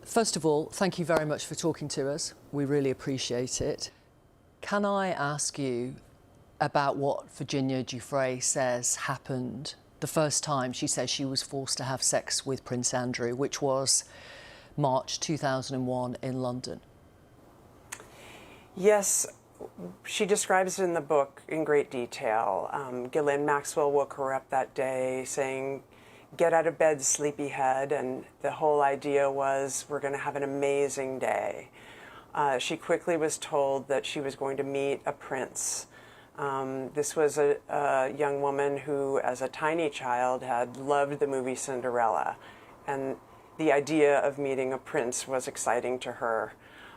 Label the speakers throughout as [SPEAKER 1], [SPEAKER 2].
[SPEAKER 1] First of all, thank you very much for talking to us. We really appreciate it. Can I ask you about what Virginia Giuffre says happened the first time she says she was forced to have sex with Prince Andrew, which was March 2001 in London?
[SPEAKER 2] Yes, she describes it in the book in great detail. Ghislaine Maxwell woke her up that day saying, "Get out of bed, sleepyhead," and the whole idea was, we're going to have an amazing day. She quickly was told that she was going to meet a prince. This was a young woman who, as a tiny child, had loved the movie Cinderella, and the idea of meeting a prince was exciting to her.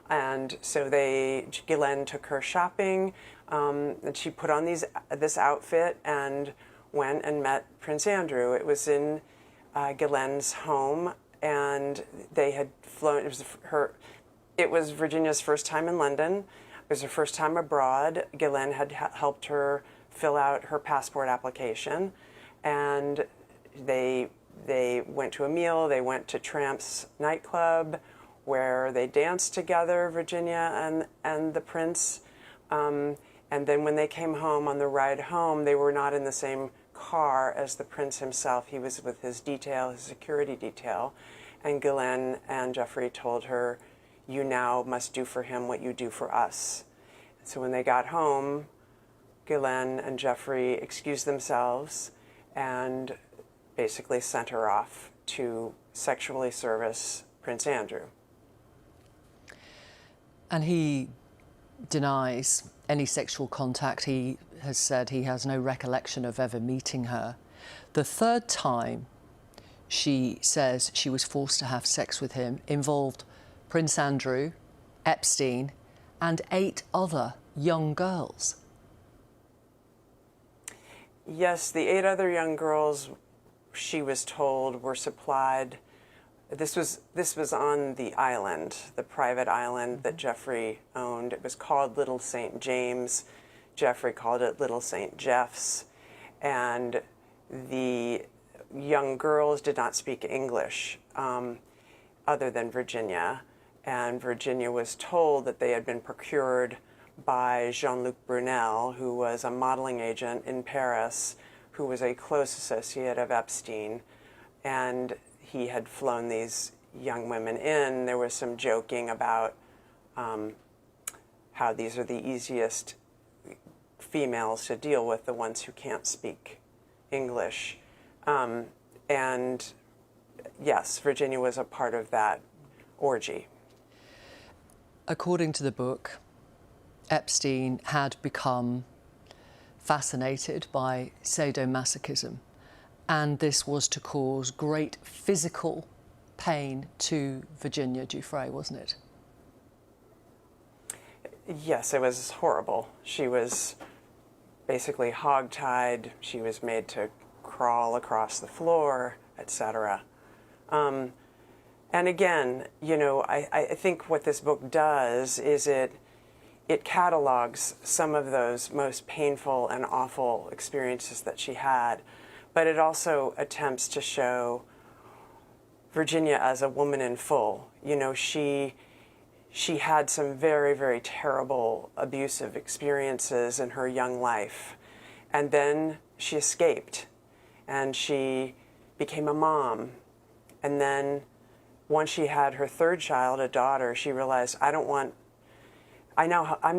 [SPEAKER 2] And so Ghislaine took her shopping, and she put on this outfit and went and met Prince Andrew. It was in Ghislaine's home, and they had flown. It was Virginia's first time in London. It was her first time abroad. Ghislaine had helped her fill out her passport application, and they went to a meal. They went to Tramp's nightclub, where they danced together, Virginia and the prince. And then when they came home, on the ride home, they were not in the same car as the prince himself. He was with his security detail. And Ghislaine and Giuffre told her, "You now must do for him what you do for us." So when they got home, Ghislaine and Giuffre excused themselves and basically sent her off to sexually service Prince Andrew.
[SPEAKER 1] And he denies any sexual contact. He has said he has no recollection of ever meeting her. The third time she says she was forced to have sex with him involved Prince Andrew, Epstein, and 8 other young girls.
[SPEAKER 2] Yes, the 8 other young girls, she was told, were supplied. This was on the island, the private island that Giuffre owned. It was called Little St. James. Giuffre called it Little St. Jeff's. And the young girls did not speak English other than Virginia. And Virginia was told that they had been procured by Jean-Luc Brunel, who was a modeling agent in Paris, who was a close associate of Epstein. And he had flown these young women in. There was some joking about how these are the easiest females to deal with, the ones who can't speak English. And yes, Virginia was a part of that orgy.
[SPEAKER 1] According to the book, Epstein had become fascinated by sadomasochism, and this was to cause great physical pain to Virginia Giuffre, wasn't it?
[SPEAKER 2] Yes, it was horrible. She was basically hogtied. She was made to crawl across the floor, etc. And again, you know, I think what this book does is it catalogs some of those most painful and awful experiences that she had, but it also attempts to show Virginia as a woman in full. You know, she had some very, very terrible abusive experiences in her young life, and then she escaped, and she became a mom, and then once she had her 3rd child, a daughter, she realized, I'm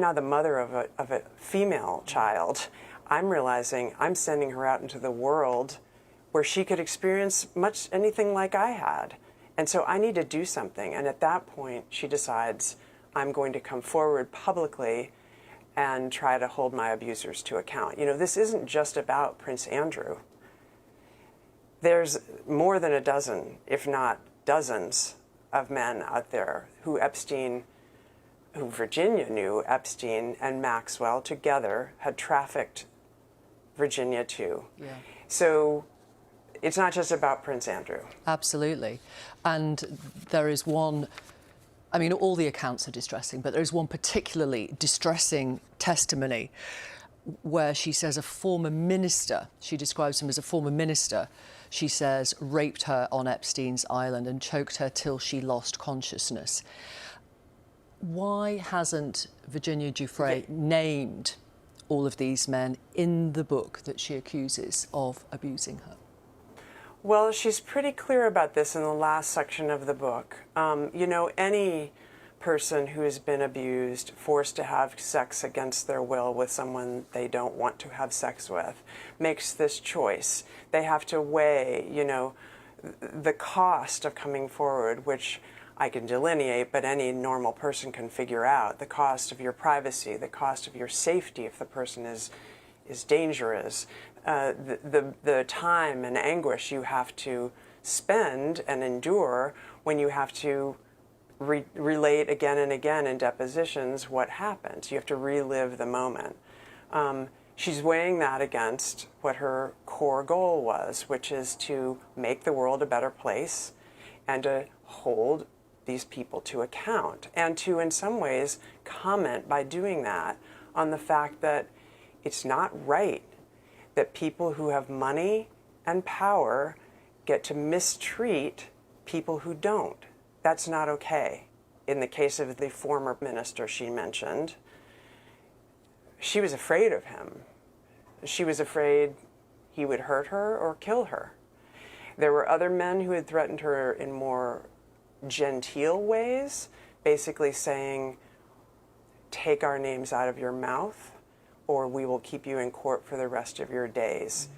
[SPEAKER 2] now the mother of a female child. I'm realizing I'm sending her out into the world where she could experience anything like I had. And so I need to do something. And at that point, she decides, I'm going to come forward publicly and try to hold my abusers to account. You know, this isn't just about Prince Andrew. There's more than a dozen, if not dozens, of men out there who Virginia knew Epstein and Maxwell together had trafficked Virginia to.
[SPEAKER 1] Yeah.
[SPEAKER 2] So it's not just about Prince Andrew.
[SPEAKER 1] Absolutely. And there is one, I mean, all the accounts are distressing, but there is one particularly distressing testimony where she says a former minister, she describes him as a former minister, she says, raped her on Epstein's island and choked her till she lost consciousness. Why hasn't Virginia Giuffre named all of these men in the book that she accuses of abusing her?
[SPEAKER 2] Well, she's pretty clear about this in the last section of the book. You know, any person who has been abused, forced to have sex against their will with someone they don't want to have sex with, makes this choice. They have to weigh, you know, the cost of coming forward, which I can delineate, but any normal person can figure out. The cost of your privacy, the cost of your safety if the person is dangerous, the time and anguish you have to spend and endure when you have to relate again and again in depositions what happened. You have to relive the moment. She's weighing that against what her core goal was, which is to make the world a better place and to hold these people to account and to, in some ways, comment by doing that on the fact that it's not right that people who have money and power get to mistreat people who don't. That's not okay. In the case of the former minister she mentioned, she was afraid of him. She was afraid he would hurt her or kill her. There were other men who had threatened her in more genteel ways, basically saying, take our names out of your mouth, or we will keep you in court for the rest of your days.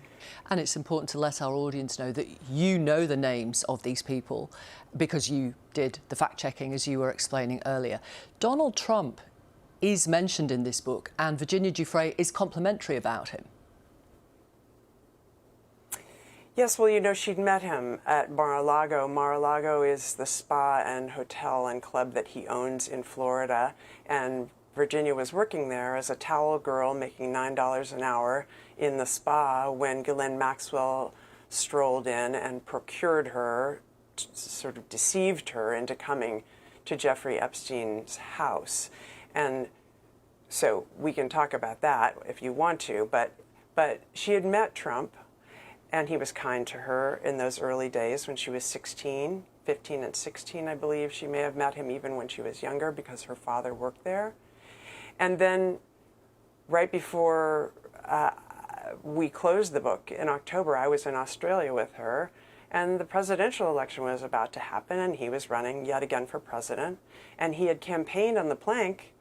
[SPEAKER 1] And it's important to let our audience know that you know the names of these people because you did the fact-checking, as you were explaining earlier. Donald Trump is mentioned in this book, and Virginia Giuffre is complimentary about him.
[SPEAKER 2] Yes, well, you know, she'd met him at Mar-a-Lago. Mar-a-Lago is the spa and hotel and club that he owns in Florida, and Virginia was working there as a towel girl making $9 an hour in the spa when Ghislaine Maxwell strolled in and procured her, sort of deceived her into coming to Jeffrey Epstein's house. And so we can talk about that if you want to, but she had met Trump, and he was kind to her in those early days when she was 15 and 16, I believe. She may have met him even when she was younger because her father worked there. And then right before we closed the book in October, I was in Australia with her, and the presidential election was about to happen, and he was running yet again for president. And he had campaigned on the plank,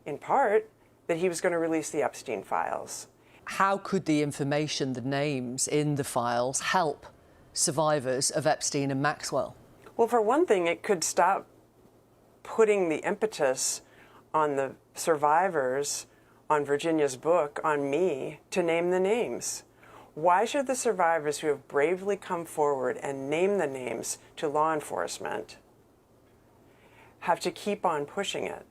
[SPEAKER 2] in part, that he was going to release the Epstein files.
[SPEAKER 1] How could the information, the names in the files, help survivors of Epstein and Maxwell?
[SPEAKER 2] Well, for one thing, it could stop putting the impetus on the survivors, on Virginia's book, on me, to name the names. Why should the survivors who have bravely come forward and named the names to law enforcement have to keep on pushing it?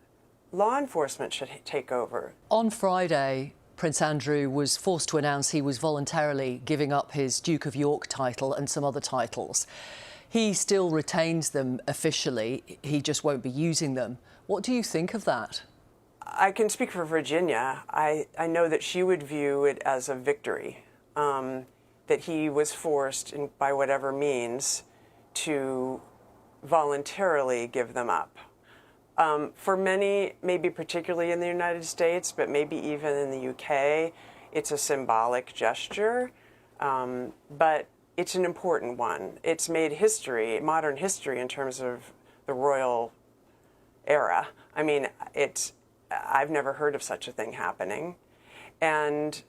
[SPEAKER 2] Law enforcement should take over.
[SPEAKER 1] On Friday, Prince Andrew was forced to announce he was voluntarily giving up his Duke of York title and some other titles. He still retains them officially, he just won't be using them. What do you think of that?
[SPEAKER 2] I can speak for Virginia. I know that she would view it as a victory, that he was forced, by whatever means, to voluntarily give them up. For many, maybe particularly in the United States, but maybe even in the UK, it's a symbolic gesture, but it's an important one. It's made history, modern history, in terms of the royal era. I mean, I've never heard of such a thing happening. And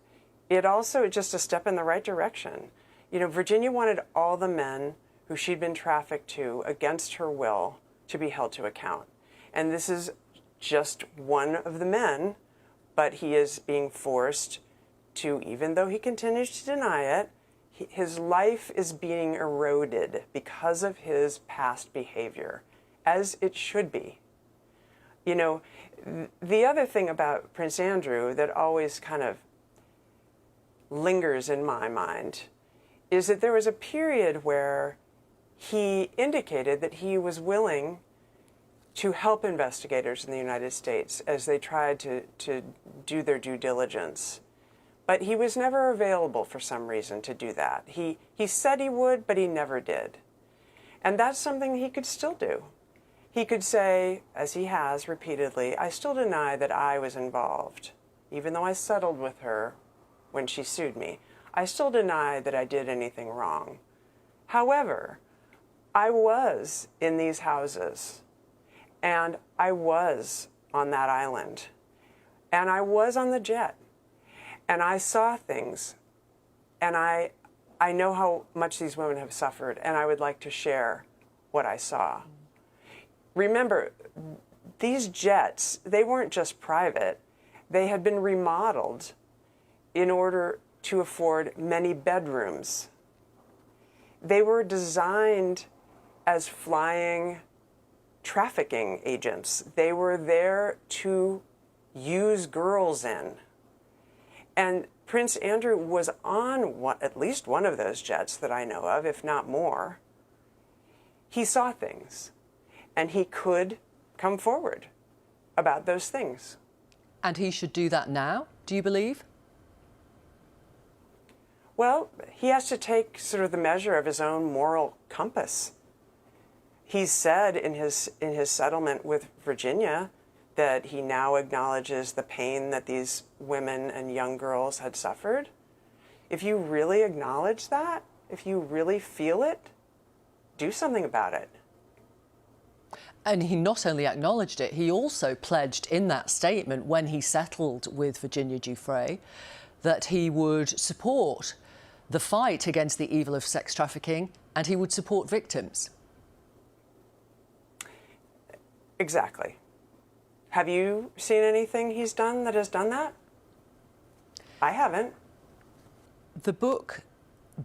[SPEAKER 2] it also just a step in the right direction. You know, Virginia wanted all the men who she'd been trafficked to against her will to be held to account. And this is just one of the men, but he is being forced to, even though he continues to deny it, his life is being eroded because of his past behavior, as it should be. You know, the other thing about Prince Andrew that always kind of lingers in my mind is that there was a period where he indicated that he was willing to help investigators in the United States as they tried to do their due diligence. But he was never available for some reason to do that. He said he would, but he never did. And that's something he could still do. He could say, as he has repeatedly, I still deny that I was involved. Even though I settled with her when she sued me, I still deny that I did anything wrong. However, I was in these houses, and I was on that island, and I was on the jet, and I saw things, and I know how much these women have suffered, and I would like to share what I saw. Remember, these jets, they weren't just private. They had been remodeled in order to afford many bedrooms. They were designed as flying trafficking agents. They were there to use girls in. And Prince Andrew was on at least one of those jets that I know of, if not more. He saw things, and he could come forward about those things.
[SPEAKER 1] And he should do that now, do you believe?
[SPEAKER 2] Well, he has to take sort of the measure of his own moral compass. He's said in his settlement with Virginia that he now acknowledges the pain that these women and young girls had suffered. If you really acknowledge that, if you really feel it, do something about it.
[SPEAKER 1] And he not only acknowledged it, he also pledged in that statement when he settled with Virginia Giuffre that he would support the fight against the evil of sex trafficking and he would support victims.
[SPEAKER 2] Exactly. Have you seen anything he's done that has done that? I haven't.
[SPEAKER 1] The book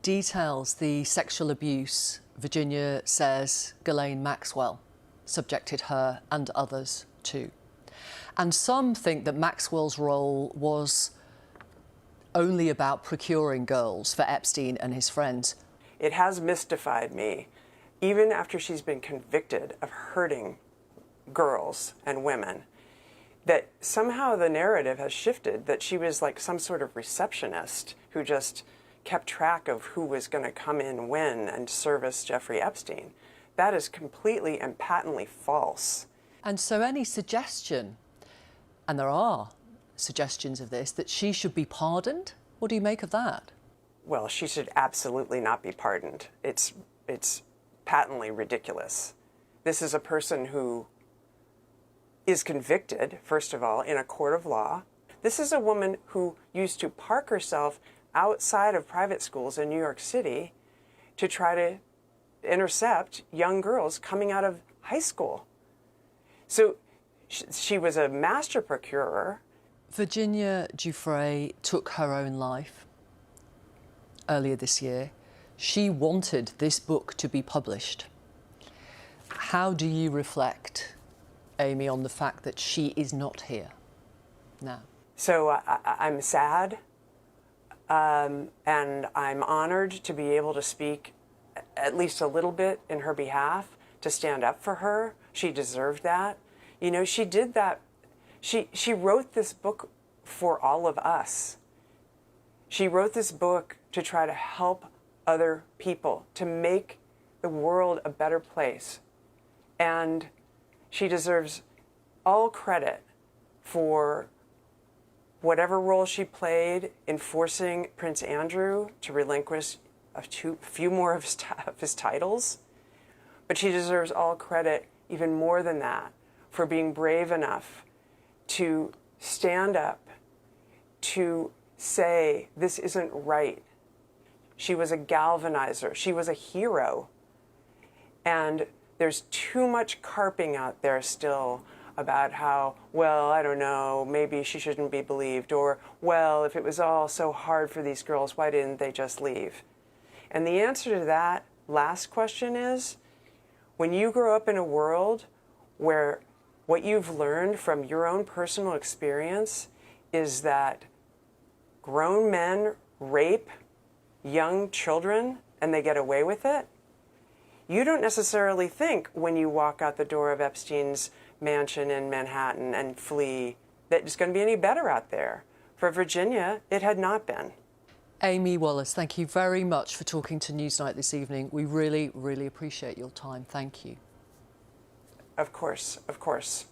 [SPEAKER 1] details the sexual abuse Virginia says Ghislaine Maxwell subjected her and others to. And some think that Maxwell's role was only about procuring girls for Epstein and his friends.
[SPEAKER 2] It has mystified me, even after she's been convicted of hurting girls and women, that somehow the narrative has shifted, that she was like some sort of receptionist who just kept track of who was going to come in when and service Jeffrey Epstein. That is completely and patently false.
[SPEAKER 1] And so any suggestion, and there are suggestions of this, that she should be pardoned, what do you make of that?
[SPEAKER 2] Well, she should absolutely not be pardoned. It's patently ridiculous. This is a person who is convicted, first of all, in a court of law. This is a woman who used to park herself outside of private schools in New York City to try to intercept young girls coming out of high school. So she was a master procurer.
[SPEAKER 1] Virginia Giuffre took her own life earlier this year. She wanted this book to be published. How do you reflect, Amy, on the fact that she is not here now?
[SPEAKER 2] So I'm sad, and I'm honored to be able to speak at least a little bit in her behalf, to stand up for her. She deserved that. You know, she did that. She wrote this book for all of us. She wrote this book to try to help other people, to make the world a better place. And she deserves all credit for whatever role she played in forcing Prince Andrew to relinquish a few more of his titles. But she deserves all credit, even more than that, for being brave enough to stand up, to say, this isn't right. She was a galvanizer. She was a hero. And there's too much carping out there still about how, well, I don't know, maybe she shouldn't be believed, or, well, if it was all so hard for these girls, why didn't they just leave? And the answer to that last question is, when you grow up in a world where what you've learned from your own personal experience is that grown men rape young children and they get away with it, you don't necessarily think when you walk out the door of Epstein's mansion in Manhattan and flee that it's going to be any better out there For Virginia, it had not been.
[SPEAKER 1] Amy Wallace, thank you very much for talking to Newsnight this evening. We really, really appreciate your time. Thank you.
[SPEAKER 2] Of course, of course.